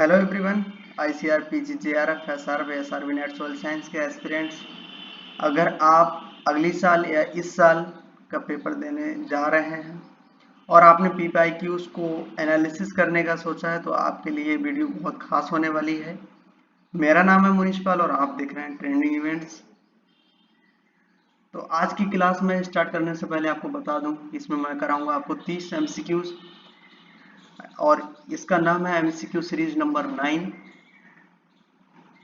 Hello everyone. ICR PG JRF SRB SRB NET soil science के aspirants, अगर आप अगली साल या इस साल का पेपर देने जा रहे हैं और आपने पीपीआईक्यूज को एनालिसिस करने का सोचा है तो आपके लिए ये वीडियो बहुत खास होने वाली है। मेरा नाम है मुनीश पाल और आप देख रहे हैं ट्रेंडिंग इवेंट्स। तो आज की क्लास में स्टार्ट करने से पहले आपको बता दूं कि इसमें मैं कराऊंगा आपको 30 एमसीक्यूज और इसका नाम है एमसीक्यू सीरीज नंबर 9।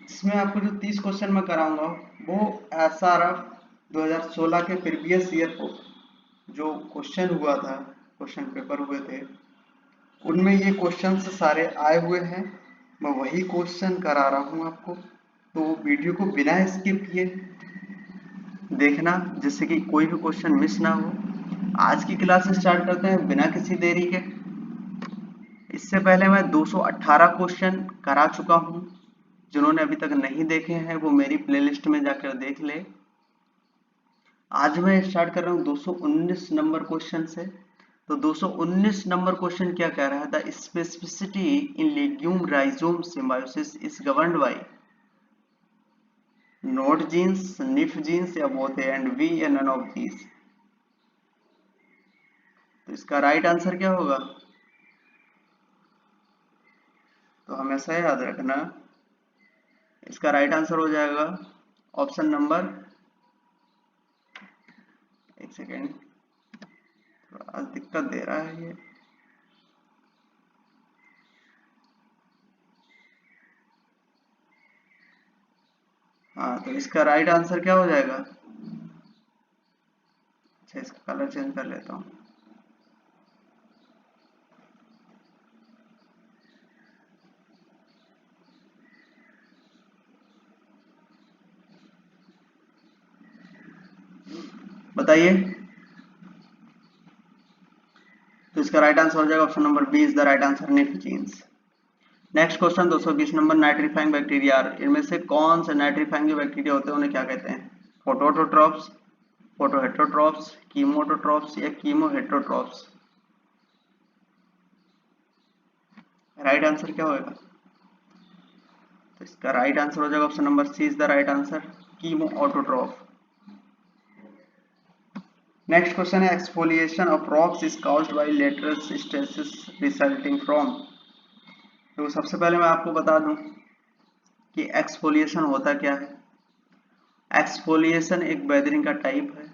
इसमें आपको जो 30 क्वेश्चन मैं कराऊंगा वो एसआरएफ 2016 के प्रीवियस ईयर को जो क्वेश्चन हुआ था, क्वेश्चन पेपर हुए थे, उनमें ये क्वेश्चन सारे आए हुए हैं। मैं वही क्वेश्चन करा रहा हूँ आपको, तो वीडियो को बिना स्किप किए देखना जिससे कि कोई भी क्वेश्चन मिस ना हो। आज की क्लास स्टार्ट करते हैं बिना किसी देरी के। इससे पहले मैं 218 क्वेश्चन करा चुका हूँ। जिन्होंने अभी तक नहीं देखे हैं वो मेरी प्लेलिस्ट में जाकर देख ले। आज मैं स्टार्ट कर रहा हूँ 219 नंबर क्वेश्चन से। तो 219 नंबर क्वेश्चन क्या कह रहा था? Specificity in legume rhizome symbiosis is governed by nod genes, nif genes या बोथ ए एंड बी या नन ऑफ दीज। तो इसका राइट आंसर क्या होगा? तो हमेशा याद रखना, इसका राइट आंसर हो जाएगा ऑप्शन नंबर, एक सेकेंड, थोड़ा दिक्कत दे रहा है ये। हाँ, तो इसका राइट आंसर क्या हो जाएगा? अच्छा, इसका कलर चेंज कर लेता हूँ। बताइए। तो इसका राइट आंसर हो जाएगा option number B is the right answer, nif genes. Next question 220 number, nitrifying bacteria, इनमें से कौन से नाइट्रीफाइंग बैक्टीरिया होते हैं उन्हें क्या कहते हैं? फोटोऑटोट्रॉप्स, फोटोहेट्रोट्रॉप्स, कीमोटोट्रॉप्स या कीमोहेट्रोट्रॉप्स। राइट आंसर क्या होगा? तो इसका राइट आंसर हो जाएगा option number C is the right answer, chemoautotroph. Next question है, exfoliation of rocks is caused by lateral stresses resulting from. तो सबसे पहले मैं आपको बता दूं कि एक्सफोलिएशन होता क्या है। एक्सफोलिएशन एक वेदरिंग का टाइप है।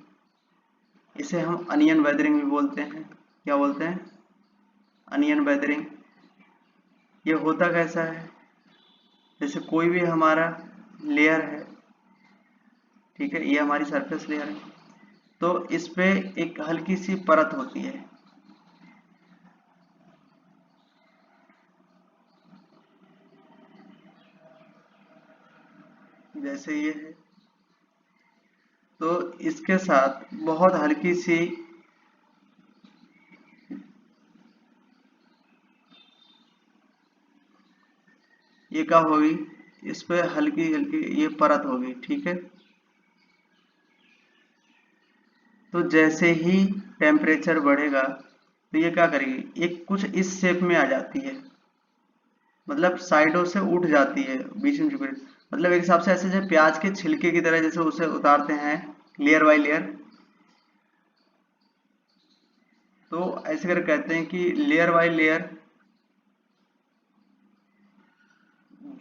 इसे हम अनियन वेदरिंग भी बोलते हैं। क्या बोलते हैं? Onion weathering. ये होता कैसा है? जैसे कोई भी हमारा लेयर है, ठीक है, ये हमारी सरफेस लेयर है, तो इस पे एक हल्की सी परत होती है। जैसे ये है, तो इसके साथ बहुत हल्की सी ये क्या होगी, इस पे हल्की हल्की ये परत होगी, ठीक है। तो जैसे ही टेम्परेचर बढ़ेगा तो ये क्या करेगी, एक कुछ इस शेप में आ जाती है, मतलब साइडों से उठ जाती है, बीच में झुक, मतलब एक हिसाब से ऐसे जैसे प्याज के छिलके की तरह जैसे उसे उतारते हैं लेयर बाय लेयर, तो ऐसे कर कहते हैं कि लेयर बाय लेयर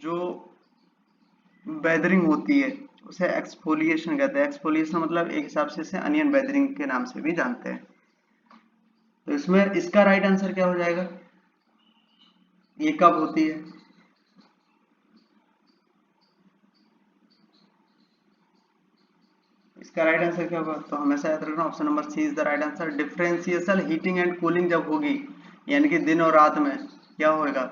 जो वेदरिंग होती है उसे एक्सफोलिएशन कहते हैं। एक्सफोलिएशन मतलब एक हिसाब से इसे अनियन वेदरिंग के नाम से भी जानते हैं। तो इसमें इसका राइट आंसर क्या हो जाएगा? ये कब होती है? इसका राइट आंसर क्या होगा? तो हमेशा याद रखना option number C is the right answer, differential heating and cooling जब होगी, यानी कि दिन और रात में क्या होएगा,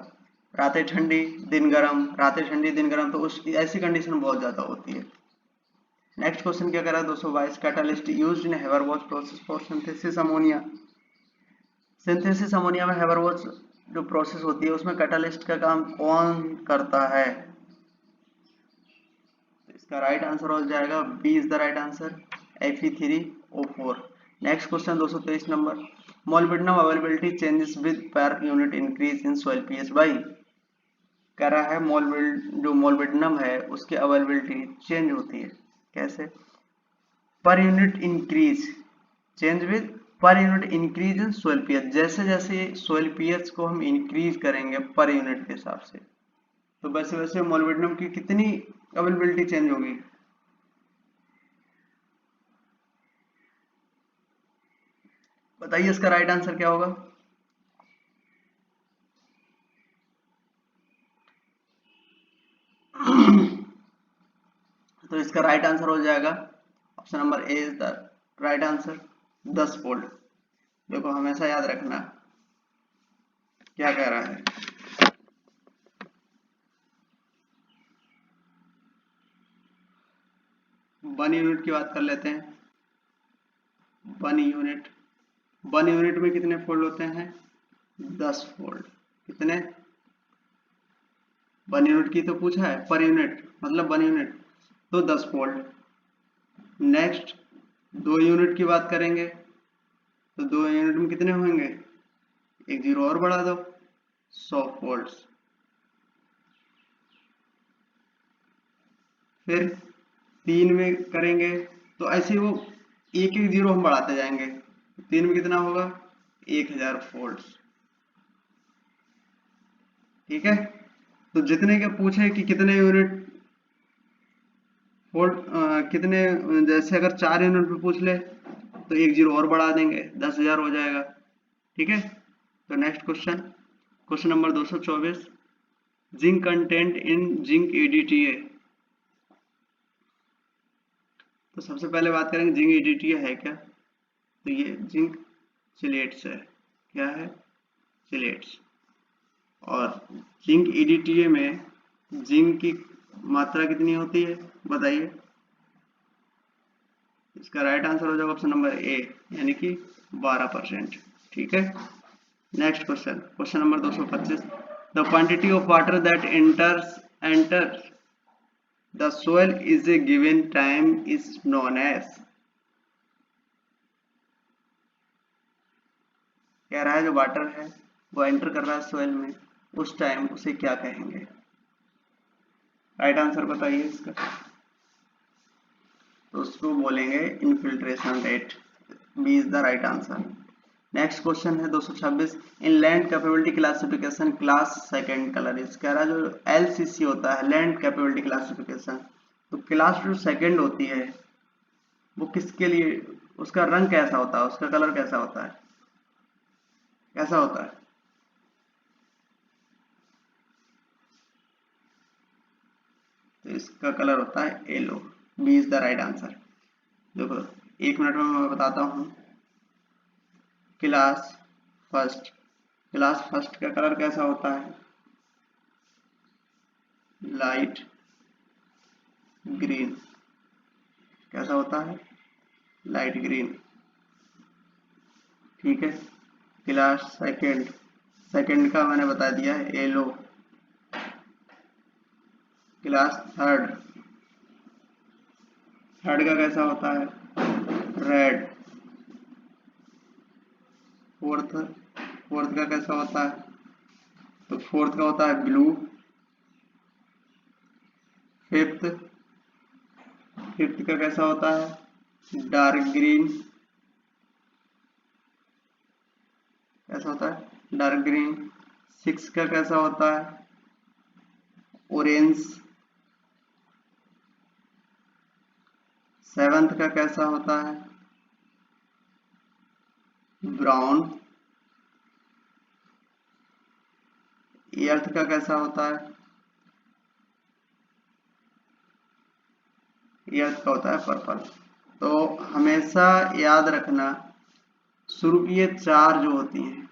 रातें ठंडी दिन गर्म, रातें ठंडी दिन गर्म, तो उस ऐसी कंडीशन बहुत ज्यादा होती है। नेक्स्ट क्वेश्चन क्या करा 222, कैटालिस्ट यूज्ड इन हेवरवॉच process for synthesis ammonia. Synthesis ammonia में हेवरवॉच जो प्रोसेस होती है उसमें कैटालिस्ट का काम कौन करता है? इसका राइट आंसर हो जाएगा B is the right answer, Fe3O4। Next question 223 number, molybdenum availability changes with per unit increase in soil pH by. कह रहा है जो मोलिब्डेनम है उसकी अवेलेबिलिटी चेंज होती है। कैसे? पर unit increase change with per unit increase in soil pH, जैसे जैसे सोइल पीएच को हम इंक्रीज करेंगे पर यूनिट के हिसाब से, तो वैसे वैसे मोलिब्डेनम की कितनी अवेलेबिलिटी चेंज होगी? बताइए इसका राइट आंसर क्या होगा? तो इसका राइट आंसर हो जाएगा option number A is the right answer, 10 fold. देखो हमेशा याद रखना क्या कह रहा है। वन यूनिट की बात कर लेते हैं। वन यूनिट में कितने फोल्ड होते हैं? 10 फोल्ड। कितने? वन यूनिट की तो पूछा है, पर यूनिट मतलब वन यूनिट, तो 10 फोल्ड। नेक्स्ट 2 यूनिट की बात करेंगे तो 2 यूनिट में कितने होंगे? एक जीरो और बढ़ा दो, 100 फोल्ड्स। फिर 3 में करेंगे तो ऐसे वो एक एक जीरो हम बढ़ाते जाएंगे, 3 में कितना होगा? 1000 फोल्ड्स। ठीक है, तो जितने के पूछे कि कितने यूनिट फोल्ड कितने, जैसे अगर 4 यूनिट पे पूछ ले तो एक जीरो और बढ़ा देंगे, 10,000 हो जाएगा। ठीक है, तो next question number 224, zinc content in zinc EDTA। तो सबसे पहले बात करेंगे जिंक EDTA है क्या? तो ये जिंक चिलेट्स है। क्या है? चिलेट्स। और जिंक EDTA में जिंक की मात्रा कितनी होती है बताइए? इसका राइट आंसर हो जाएगा ऑप्शन नंबर ए, यानी कि 12%। ठीक है, next question number 225, the quantity of water that enters the soil is a given time is known as. कह रहा है जो वाटर है वो एंटर कर रहा है सोइल में, उस टाइम उसे क्या कहेंगे? राइट आंसर बताइए इसका। तो उसको बोलेंगे infiltration rate, B is the right answer. Next question है 226, in land capability classification class second colour is. कह रहा है जो LCC होता है लैंड कैपेबिलिटी क्लासिफिकेशन, तो क्लास जो सेकंड होती है वो किसके लिए, उसका रंग कैसा होता है, उसका कलर कैसा होता है? कैसा होता है? तो इसका कलर होता है yellow, B is the right answer. देखो 1 मिनट में मैं बताता हूँ। क्लास फर्स्ट का कलर कैसा होता है? Light green. कैसा होता है? Light green. ठीक है, क्लास सेकंड का मैंने बता दिया है येलो। क्लास थर्ड का कैसा होता है? रेड। फोर्थ का कैसा होता है? तो फोर्थ का होता है ब्लू। फिफ्थ का कैसा होता है? Dark green. कैसा होता है? Dark green. 6 का कैसा होता है? ऑरेंज। 7th का कैसा होता है? ब्राउन। 8th का कैसा होता है? 8th का होता है पर्पल। तो हमेशा याद रखना शुरू की ये 4 जो होती हैं,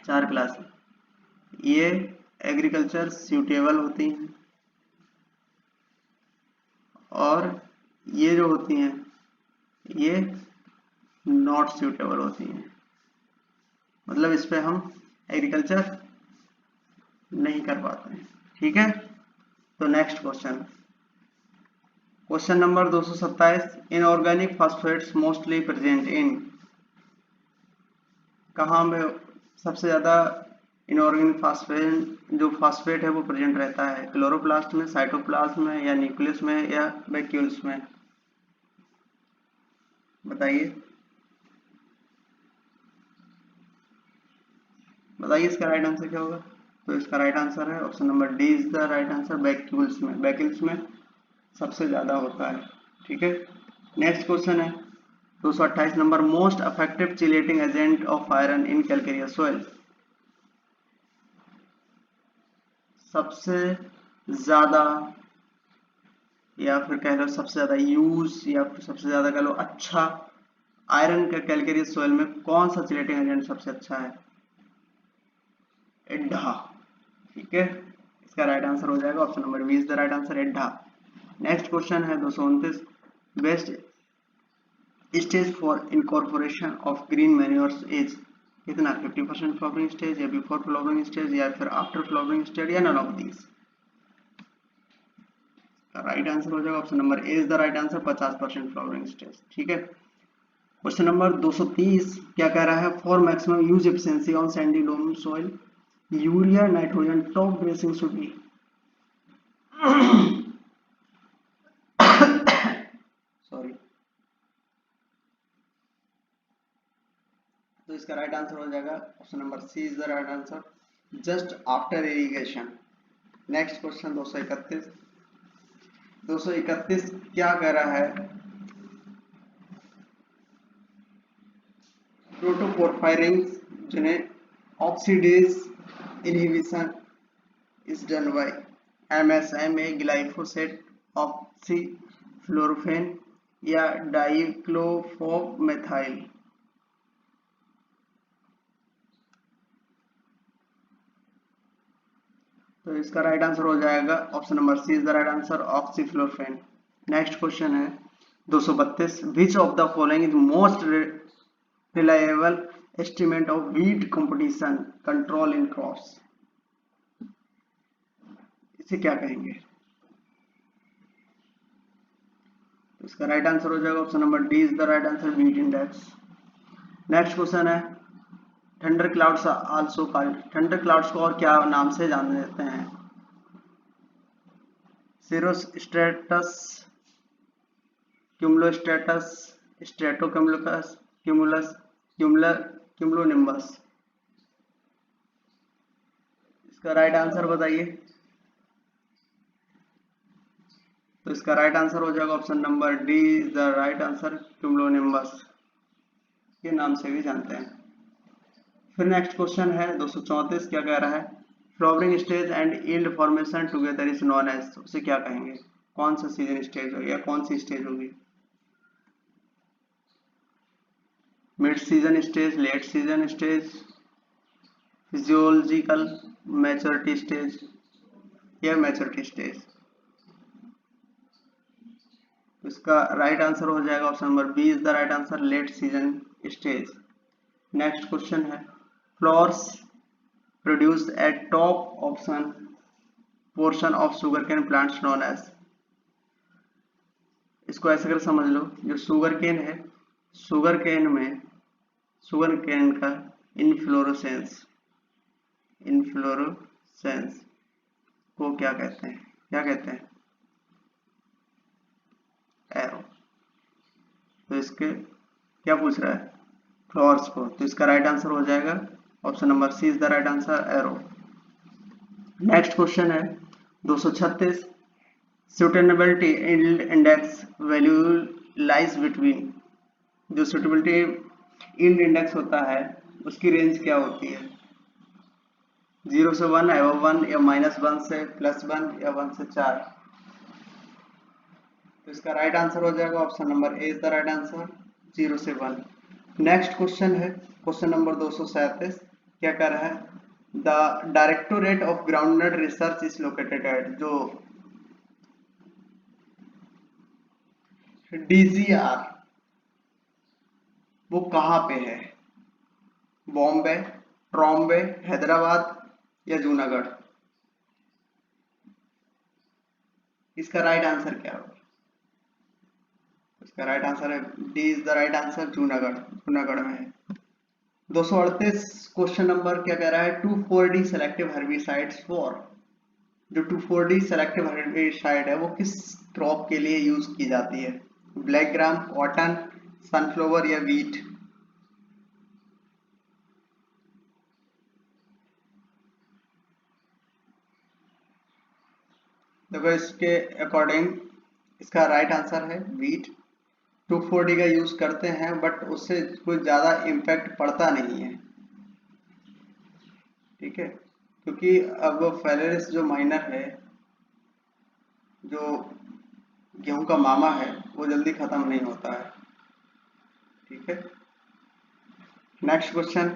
4 क्लास ये एग्रीकल्चर सूटेबल होती हैं, और ये जो होती हैं ये नॉट सूटेबल होती हैं, मतलब इस पे हम एग्रीकल्चर नहीं कर पाते हैं। ठीक है, तो next question number 227, inorganic phosphates mostly present in. कहाँ में सबसे ज्यादा इनऑर्गेनिक फास्फेट जो फास्फेट है वो प्रेजेंट रहता है क्लोरोप्लास्ट में, साइटोप्लाज्म में या न्यूक्लियस में या वैक्यूल्स में? बताइए बताइए इसका राइट आंसर क्या होगा? तो इसका राइट आंसर है option number D is the right answer, vacuoles में। वैक्यूल्स में सबसे ज्यादा होता है। ठीक है, नेक्स्ट क्वेश्चन है 228 number, most effective chelating agent of iron in calcareous soil. सबसे ज्यादा या फिर कह लो सबसे ज्यादा यूज या फिर सबसे ज्यादा कह लो अच्छा आयरन का कैलकेरियस सॉइल में कौन सा चिलेटिंग एजेंट सबसे अच्छा है? एड्ढा। ठीक है, इसका राइट आंसर हो जाएगा option number B is the right answer, एड्ढा। नेक्स्ट क्वेश्चन है 229, best stage for incorporation of green manures is? कितना? 50% फ्लावरिंग स्टेज या बिफोर फ्लावरिंग स्टेज या फिर आफ्टर फ्लावरिंग स्टेज या none of these? Right answer हो जाएगा option number A is the right answer, 50% flowering stage. ठीक है, क्वेश्चन नंबर 230 क्या कह रहा है? For maximum use efficiency on Sandy loam soil urea nitrogen top dressing should be. Sorry, तो इसका राइट आंसर हो जाएगा option number C is the right answer, just after irrigation. Next question 231, 231 क्या कह रहा है? प्रोटोपोरफायरिंग्स जिन्हें oxidase inhibition is done by MSMA, glyphosate, oxyfluorfen या डाइक्लोफोमेथाइल? तो इसका राइट आंसर हो जाएगा option number C is the right answer, oxyfluorfen. Next question है 232, which of the following is most reliable estimate of weed competition control in crops? इसे क्या कहेंगे? तो इसका राइट आंसर हो जाएगा option number D is the right answer, weed index. Next question है thunder clouds also called, thunder clouds को और क्या नाम से जाने जाते हैं? Cirrostratus, cumulostratus, stratocumulus, cumulus, cumulonimbus? इसका राइट आंसर बताइए। तो इसका राइट आंसर हो जाएगा option number D is the right answer, cumulonimbus के नाम से भी जानते हैं। फिर नेक्स्ट क्वेश्चन है 234 क्या कह रहा है? Flowering stage and yield formation together is known as, उसे क्या कहेंगे? कौन सा सीजन स्टेज होगी या कौन सी स्टेज होगी? Mid season stage, late season stage, physiological maturity stage या मैच्योरिटी स्टेज? इसका राइट आंसर हो जाएगा option number B is the right answer, late season stage. Next question है flowers produced at top option portion of sugarcane plants known as? इसको ऐसे कर समझ लो, जो सुगर केन है, सुगर केन में सुगर केन का इनफ्लोरेसेंस, इनफ्लोरेसेंस को क्या कहते हैं? क्या कहते हैं? एरो। तो इसके क्या पूछ रहा है? फ्लावर्स को, तो इसका राइट आंसर हो जाएगा option number C is the right answer, arrow. Next question है 236, sustainability index value lies between, जो सुटेबिलिटी इंड इंडेक्स होता है उसकी रेंज क्या होती है? 0 से 1, एवं 1 या -1 से +1 या 1 से 4? तो इसका राइट आंसर हो जाएगा option number A is the right answer, 0 से 1। नेक्स्ट क्वेश्चन है क्वेश्चन नंबर 237 क्या कर रहा है? The directorate of groundnut research is located at, जो DGR वो कहाँ पे है? बॉम्बे, ट्रॉम्बे, हैदराबाद या जूनागढ़? इसका राइट आंसर क्या होगा? इसका राइट आंसर है D is the right answer, Junagadh, Junagadh में है। 238 क्वेश्चन नंबर क्या कह रहा है, 2,4-D सेलेक्टिव हर्बिसाइड्स फॉर, जो 2,4-D सेलेक्टिव हर्बिसाइड है वो किस क्रॉप के लिए यूज की जाती है, ब्लैक ग्राम, कॉटन, सनफ्लावर या वीट। देखो इसके अकॉर्डिंग इसका राइट आंसर है वीट। 2,4-D का यूज करते हैं बट उससे कोई ज्यादा इम्पैक्ट पड़ता नहीं है, ठीक है, क्योंकि अब फेलेरिस जो माइनर है, जो गेहूं का मामा है, वो जल्दी खत्म नहीं होता है, ठीक है। Next question,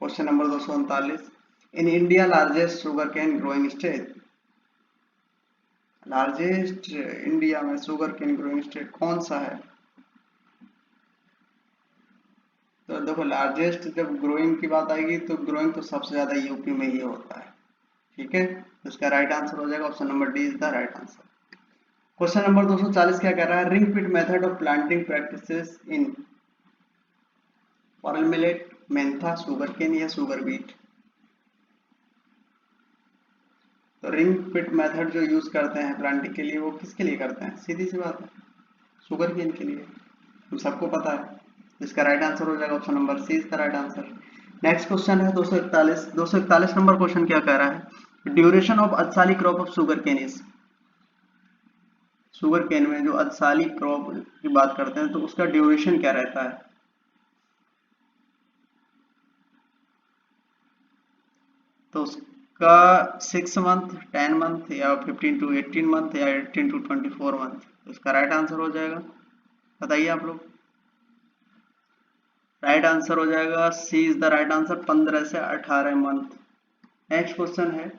question number 239, in India largest sugar cane growing state, largest India में शुगर केन ग्रोइंग स्टेट कौन सा है। तो देखो लार्जेस्ट जब ग्रोइंग की बात आएगी तो ग्रोइंग तो सबसे ज्यादा यूपी में ही होता है, ठीक है। तो इसका राइट आंसर हो जाएगा option number D is the right answer. Question number 240 क्या कह रहा है, ring pit method of planting practices in oral millet, mentha, sugar cane या शुगर बीट। तो रिंग पिट मेथड जो यूज करते हैं प्लांटिंग के लिए वो किसके लिए करते हैं, सीधी सी बात है, शुगर केन के लिए, हम सबको पता है। इसका राइट आंसर हो जाएगा ऑप्शन नंबर सी इसका राइट आंसर। नेक्स्ट क्वेश्चन है 241 नंबर क्वेश्चन क्या कह रहा है, duration of adsali crop of sugarcane is, sugarcane में जो अदसाली क्रॉप की बात करते हैं तो उसका ड्यूरेशन क्या रहता है। तो उसका 6 मंथ, 10 मंथ या 15 to 18 मंथ या 18 to 24 मंथ, तो इसका राइट आंसर हो जाएगा, बताइए आप लोग। राइट आंसर हो जाएगा C is the right answer, 15 से 18 मंथ। नेक्स्ट क्वेश्चन है,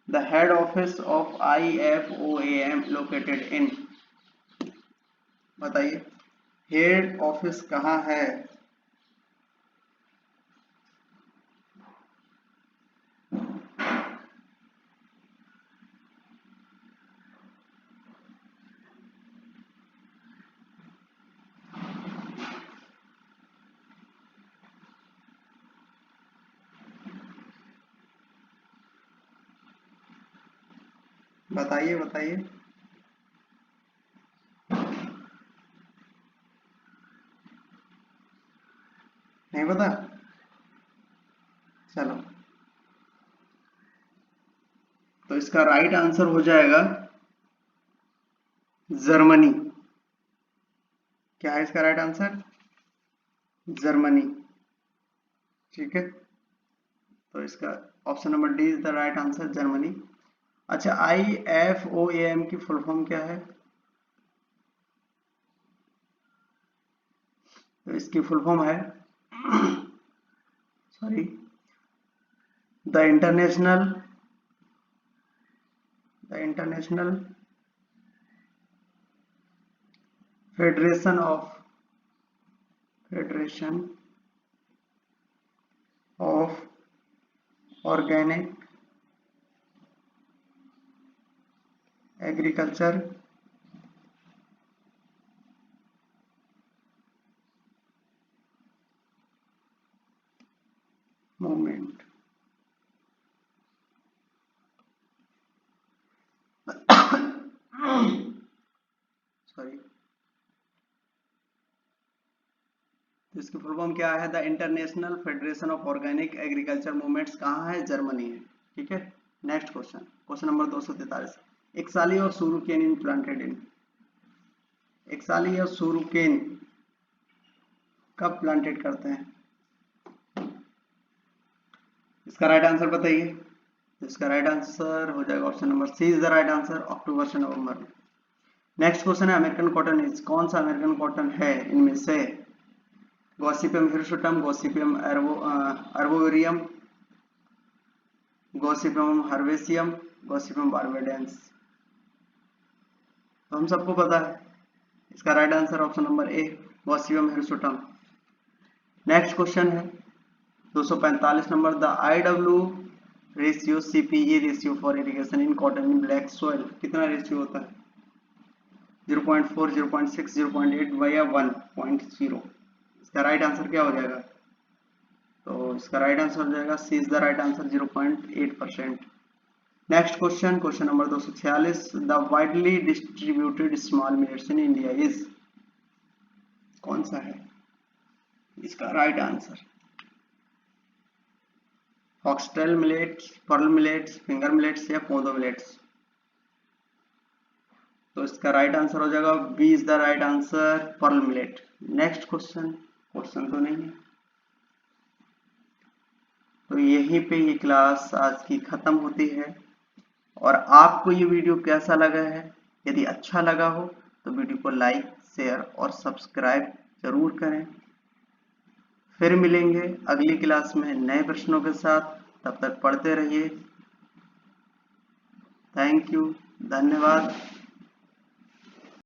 the head office of IFOAM located in, बताइए हेड ऑफिस कहाँ है। बताइए बताइए, नहीं पता, चलो तो इसका राइट आंसर हो जाएगा जर्मनी। क्या है इसका राइट आंसर, जर्मनी, ठीक है। तो इसका option number D is the right answer, Germany. अच्छा IFOAM की फुल फॉर्म क्या है, तो इसकी फुल फॉर्म है sorry, the international, the international federation of, federation of organic agriculture movement. Sorry, तो इसकी फुल फॉर्म क्या है, the international federation of organic agriculture movements कहाँ है, जर्मनी है, ठीक है। नेक्स्ट क्वेश्चन, क्वेश्चन नंबर 243, इकसाली और सुरुकेन इन प्लांटेड इन, इकसाली और सुरुकेन कब प्लांटेड करते हैं, इसका राइट आंसर बताइए। इसका राइट आंसर हो जाएगा option number C is the right answer, अक्टूबर से नवंबर में। नेक्स्ट क्वेश्चन है, अमेरिकन कॉटन इज, कौन सा अमेरिकन कॉटन है इनमें से, Gossypium hirsutum, Gossypium arboreum, Gossypium herbaceum, Gossypium barbadense. तो हम सबको पता है, इसका right answer option number A, Gossypium hirsutum. Next question है 245 number, the IW ratio CPE ratio for irrigation in cotton in black soil कितना रेशियो होता है, 0.4, 0.6, 0.8 या 1.0। इसका राइट आंसर क्या हो जाएगा, तो इसका राइट आंसर हो जाएगा C is the right answer 0.8%। Next question, question number 246, the widely distributed small millets in India is, कौन सा है इसका right answer? Foxtail millets, pearl millets, finger millets या कोदो मिलेट्स? तो इसका राइट आंसर हो जाएगा B is the right answer, pearl millet. Next question, question तो नहीं है। तो यहीं पे ये क्लास आज की खत्म होती है। और आपको ये वीडियो कैसा लगा है? यदि अच्छा लगा हो तो वीडियो को लाइक, शेयर और सब्सक्राइब जरूर करें। फिर मिलेंगे अगली क्लास में नए प्रश्नों के साथ, तब तक पढ़ते रहिए। थैंक यू, धन्यवाद।